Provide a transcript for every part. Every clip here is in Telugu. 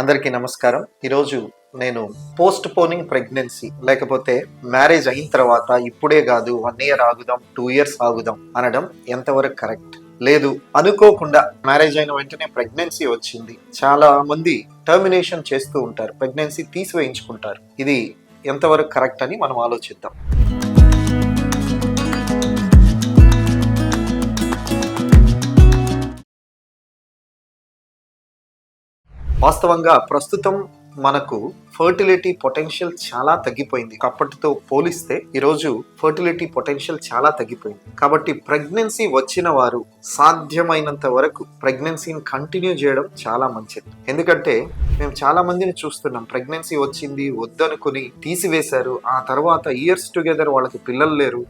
అందరికీ నమస్కారం. ఈరోజు నేను పోస్ట్ పోనింగ్ ప్రెగ్నెన్సీ లేకపోతే మ్యారేజ్ అయిన తర్వాత ఇప్పుడే కాదు 1 ఇయర్ ఆగుదాం 2 ఇయర్స్ ఆగుదాం అనడం ఎంతవరకు కరెక్ట్? లేదు, అనుకోకుండా మ్యారేజ్ అయిన వెంటనే ప్రెగ్నెన్సీ వచ్చింది, చాలా మంది టర్మినేషన్ చేస్తూ ఉంటారు, ప్రెగ్నెన్సీ తీసివేయించుకుంటారు. ఇది ఎంతవరకు కరెక్ట్ అని మనం ఆలోచిద్దాం. వాస్తవంగా ప్రస్తుతం మనకు ఫర్టిలిటీ పొటెన్షియల్ చాలా తగ్గిపోయింది. అప్పటితో పోలిస్తే ఈరోజు ఫర్టిలిటీ పొటెన్షియల్ చాలా తగ్గిపోయింది. కాబట్టి ప్రెగ్నెన్సీ వచ్చిన వారు సాధ్యమైనంత వరకు ప్రెగ్నెన్సీని కంటిన్యూ చేయడం చాలా మంచిది. ఎందుకంటే మేము చాలా మందిని చూస్తున్నాం, ప్రెగ్నెన్సీ వచ్చింది వద్దనుకుని తీసివేశారు, ఆ తర్వాత ఇయర్స్ టుగెదర్ వాళ్ళకి పిల్లలు లేరు,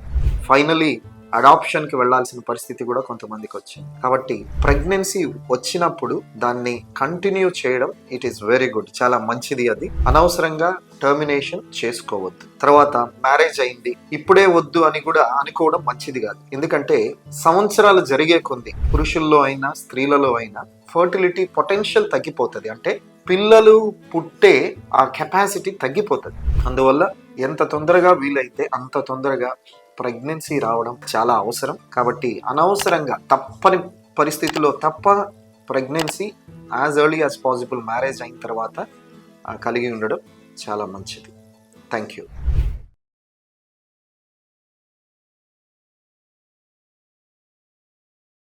ఫైనలీ అడాప్షన్కి వెళ్లాల్సిన పరిస్థితి కూడా కొంతమందికి వచ్చింది. కాబట్టి ప్రెగ్నెన్సీ వచ్చినప్పుడు దాన్ని కంటిన్యూ చేయడం ఇట్ ఈస్ వెరీ గుడ్, చాలా మంచిది. అది అనవసరంగా టర్మినేషన్ చేసుకోవద్దు. తర్వాత మ్యారేజ్ అయింది ఇప్పుడే వద్దు అని కూడా అనుకోవడం మంచిది కాదు. ఎందుకంటే సంవత్సరాలు జరిగే కొద్ది పురుషుల్లో అయినా స్త్రీలలో అయినా ఫర్టిలిటీ పొటెన్షియల్ తగ్గిపోతుంది. అంటే పిల్లలు పుట్టే ఆ కెపాసిటీ తగ్గిపోతుంది. అందువల్ల ఎంత తొందరగా వీలైతే అంత తొందరగా ప్రెగ్నెన్సీ రావడం చాలా అవసరం. కాబట్టి అనవసరంగా తప్పని పరిస్థితిలో తప్ప pregnancy as early as possible marriage అయిన తర్వాత కలిగి ఉండడం చాలా మంచిది. Thank you.